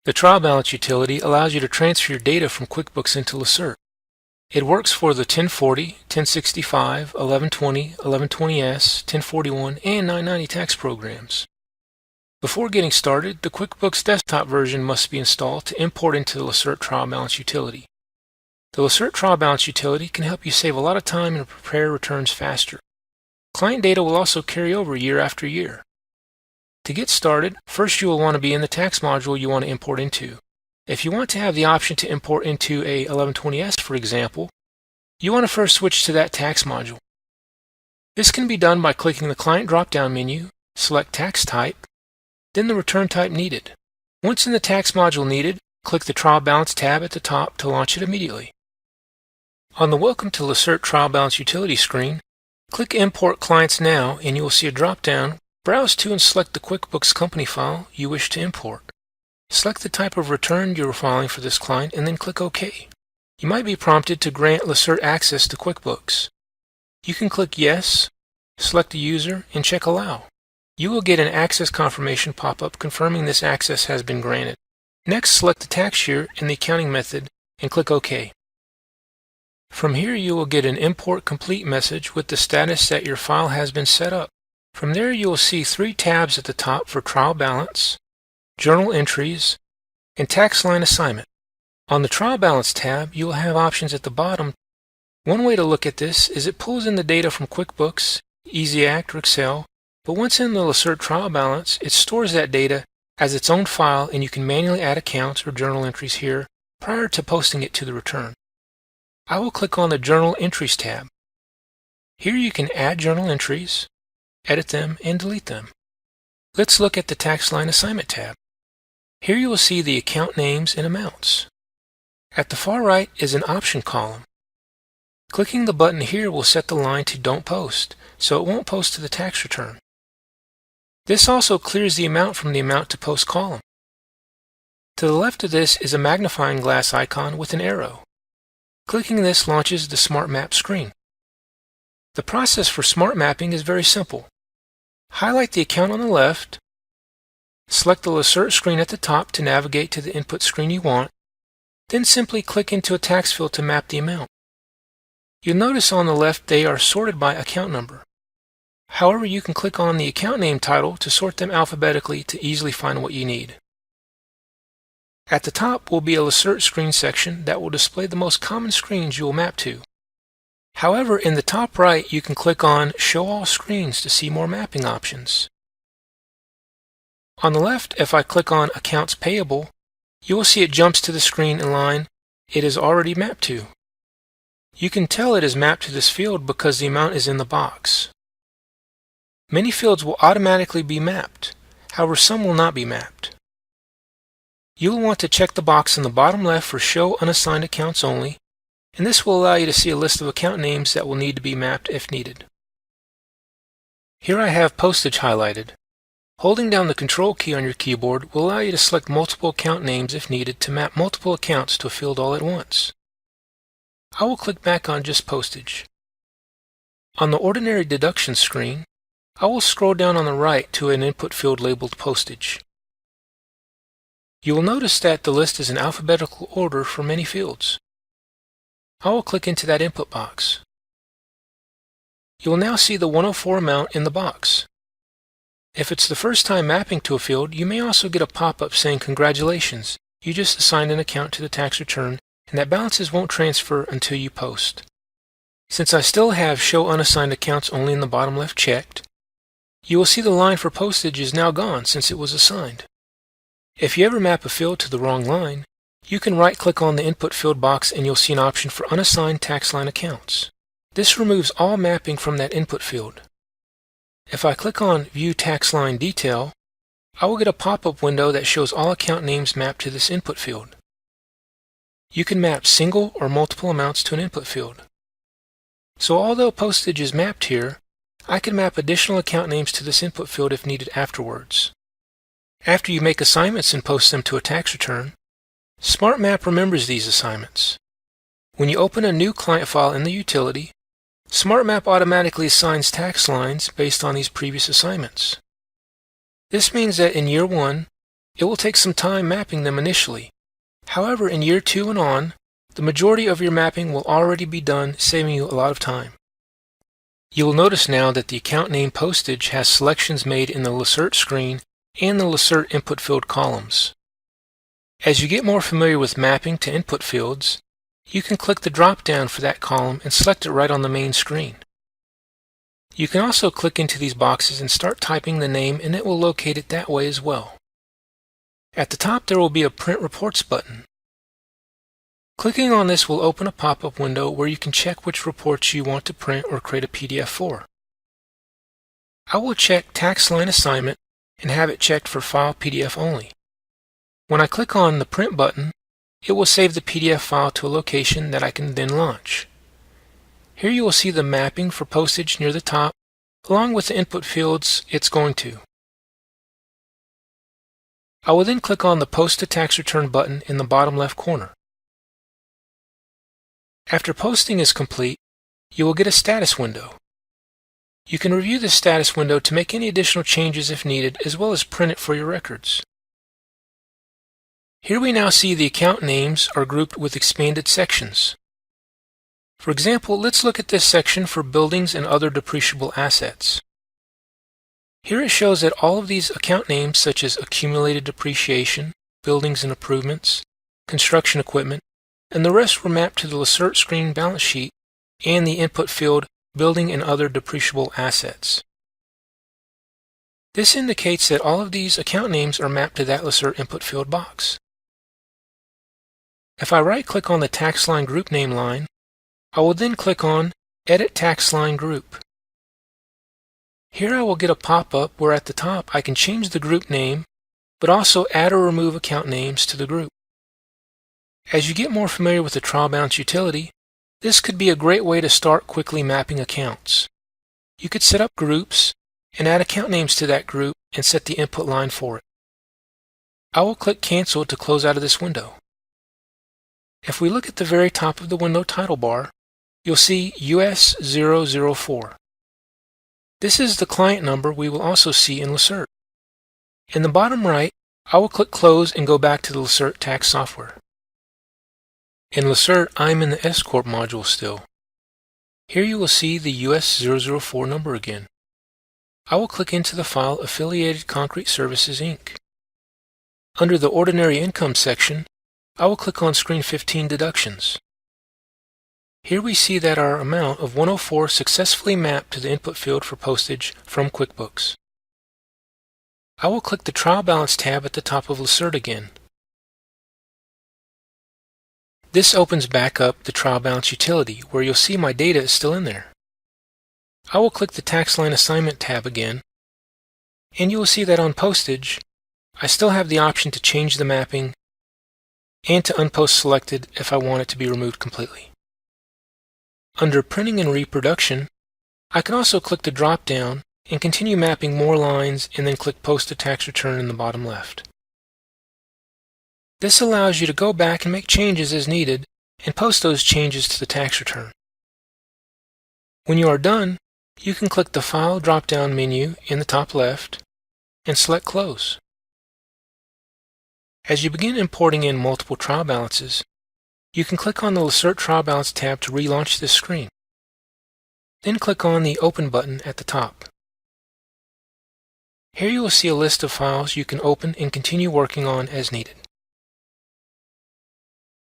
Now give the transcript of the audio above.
The trial balance utility allows you to transfer your data from QuickBooks into Lacerte. It works for the 1040, 1065, 1120, 1120S, 1041, and 990 tax programs. Before getting started, the QuickBooks desktop version must be installed to import into the Lacerte trial balance utility. The Lacerte trial balance utility can help you save a lot of time and prepare returns faster. Client data will also carry over year after year. To get started, first you will want to be in the tax module you want to import into. If you want to have the option to import into a 1120S, for example, you want to first switch to that tax module. This can be done by clicking the Client drop-down menu, select Tax Type, then the return type needed. Once in the tax module needed, click the Trial Balance tab at the top to launch it immediately. On the Welcome to Lacerte Trial Balance utility screen, click Import Clients Now and you will see a drop-down. Browse to and select the QuickBooks company file you wish to import. Select the type of return you are filing for this client and then click OK. You might be prompted to grant Lacerte access to QuickBooks. You can click Yes, select the user, and check Allow. You will get an access confirmation pop-up confirming this access has been granted. Next, select the tax year and the accounting method and click OK. From here you will get an Import Complete message with the status that your file has been set up. From there you will see 3 tabs at the top for Trial Balance, Journal Entries, and Tax Line Assignment. On the Trial Balance tab, you will have options at the bottom. One way to look at this is it pulls in the data from QuickBooks, EasyAct, or Excel, but once in the Lacerte Trial Balance, it stores that data as its own file and you can manually add accounts or journal entries here prior to posting it to the return. I will click on the Journal Entries tab. Here you can add journal entries, edit them, and delete them. Let's look at the Tax Line Assignment tab. Here you will see the account names and amounts. At the far right is an option column. Clicking the button here will set the line to Don't Post, so it won't post to the tax return. This also clears the amount from the Amount to Post column. To the left of this is a magnifying glass icon with an arrow. Clicking this launches the Smart Map screen. The process for smart mapping is very simple. Highlight the account on the left, select the Lacerte screen at the top to navigate to the input screen you want, then simply click into a tax field to map the amount. You'll notice on the left they are sorted by account number. However, you can click on the account name title to sort them alphabetically to easily find what you need. At the top will be a Lacerte screen section that will display the most common screens you will map to. However, in the top right, you can click on Show All Screens to see more mapping options. On the left, if I click on Accounts Payable, you will see it jumps to the screen in line it is already mapped to. You can tell it is mapped to this field because the amount is in the box. Many fields will automatically be mapped, however some will not be mapped. You will want to check the box in the bottom left for Show Unassigned Accounts Only, and this will allow you to see a list of account names that will need to be mapped if needed. Here I have Postage highlighted. Holding down the Control key on your keyboard will allow you to select multiple account names if needed to map multiple accounts to a field all at once. I will click back on just Postage. On the Ordinary Deductions screen, I will scroll down on the right to an input field labeled Postage. You will notice that the list is in alphabetical order for many fields. I will click into that input box. You will now see the 104 amount in the box. If it's the first time mapping to a field, you may also get a pop-up saying congratulations, you just assigned an account to the tax return and that balances won't transfer until you post. Since I still have Show Unassigned Accounts Only in the bottom left checked, you will see the line for postage is now gone since it was assigned. If you ever map a field to the wrong line, you can right-click on the input field box and you'll see an option for Unassigned Tax Line Accounts. This removes all mapping from that input field. If I click on View Tax Line Detail, I will get a pop-up window that shows all account names mapped to this input field. You can map single or multiple amounts to an input field. So although postage is mapped here, I can map additional account names to this input field if needed afterwards. After you make assignments and post them to a tax return, Smart Map remembers these assignments. When you open a new client file in the utility, Smart Map automatically assigns tax lines based on these previous assignments. This means that in year 1, it will take some time mapping them initially. However, in year 2 and on, the majority of your mapping will already be done, saving you a lot of time. You will notice now that the account name postage has selections made in the Lacerte screen and the Lacerte input field columns. As you get more familiar with mapping to input fields, you can click the drop-down for that column and select it right on the main screen. You can also click into these boxes and start typing the name, and it will locate it that way as well. At the top there will be a Print Reports button. Clicking on this will open a pop-up window where you can check which reports you want to print or create a PDF for. I will check Tax Line Assignment and have it checked for File PDF only. When I click on the Print button, it will save the PDF file to a location that I can then launch. Here you will see the mapping for postage near the top, along with the input fields it's going to. I will then click on the Post a Tax Return button in the bottom left corner. After posting is complete, you will get a status window. You can review the status window to make any additional changes if needed, as well as print it for your records. Here we now see the account names are grouped with expanded sections. For example, let's look at this section for buildings and other depreciable assets. Here it shows that all of these account names, such as accumulated depreciation, buildings and improvements, construction equipment, and the rest were mapped to the Lacerte screen balance sheet and the input field building and other depreciable assets. This indicates that all of these account names are mapped to that Lacerte input field box. If I right-click on the tax line group name line, I will then click on Edit Tax Line Group. Here I will get a pop-up where at the top I can change the group name, but also add or remove account names to the group. As you get more familiar with the trial balance utility, this could be a great way to start quickly mapping accounts. You could set up groups and add account names to that group and set the input line for it. I will click Cancel to close out of this window. If we look at the very top of the window title bar, you'll see US 004. This is the client number we will also see in Lacerte. In the bottom right, I will click Close and go back to the Lacerte tax software. In Lacerte, I am in the S Corp module still. Here you will see the US 004 number again. I will click into the file Affiliated Concrete Services, Inc. Under the Ordinary Income section, I will click on Screen 15 Deductions. Here we see that our amount of 104 successfully mapped to the input field for postage from QuickBooks. I will click the Trial Balance tab at the top of Lacerte again. This opens back up the Trial Balance utility, where you'll see my data is still in there. I will click the Tax Line Assignment tab again, and you will see that on postage, I still have the option to change the mapping and to unpost selected if I want it to be removed completely. Under Printing and Reproduction, I can also click the drop-down and continue mapping more lines and then click Post a Tax Return in the bottom left. This allows you to go back and make changes as needed and post those changes to the tax return. When you are done, you can click the File drop-down menu in the top left and select Close. As you begin importing in multiple trial balances, you can click on the Lacerte Trial Balance tab to relaunch this screen. Then click on the Open button at the top. Here you will see a list of files you can open and continue working on as needed.